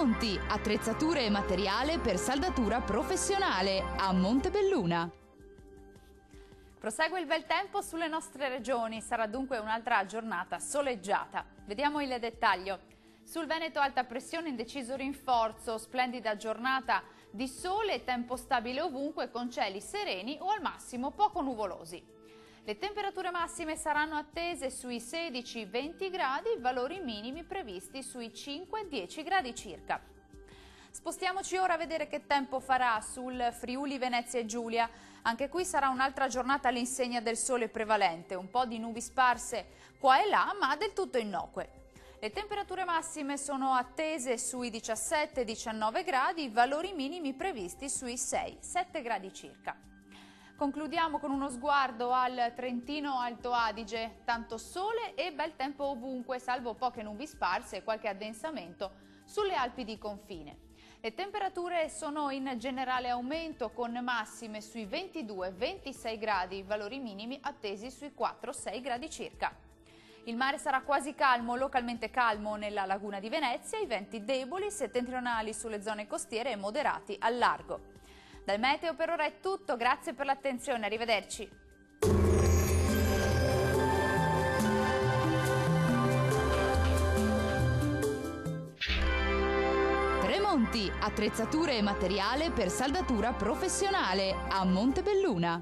Tremonti, attrezzature e materiale per saldatura professionale a Montebelluna. Prosegue il bel tempo sulle nostre regioni, sarà dunque un'altra giornata soleggiata. Vediamo il dettaglio. Sul Veneto alta pressione in deciso rinforzo, splendida giornata di sole e tempo stabile ovunque con cieli sereni o al massimo poco nuvolosi. Le temperature massime saranno attese sui 16-20 gradi, valori minimi previsti sui 5-10 gradi circa. Spostiamoci ora a vedere che tempo farà sul Friuli Venezia Giulia. Anche qui sarà un'altra giornata all'insegna del sole prevalente, un po' di nubi sparse qua e là, ma del tutto innocue. Le temperature massime sono attese sui 17-19 gradi, valori minimi previsti sui 6-7 gradi circa. Concludiamo con uno sguardo al Trentino Alto Adige, tanto sole e bel tempo ovunque, salvo poche nubi sparse e qualche addensamento sulle Alpi di confine. Le temperature sono in generale aumento con massime sui 22-26 gradi, valori minimi attesi sui 4-6 gradi circa. Il mare sarà quasi calmo, localmente calmo nella laguna di Venezia, i venti deboli, settentrionali sulle zone costiere e moderati al largo. Dal meteo per ora è tutto, grazie per l'attenzione, arrivederci. Tremonti, attrezzature e materiale per saldatura professionale a Montebelluna.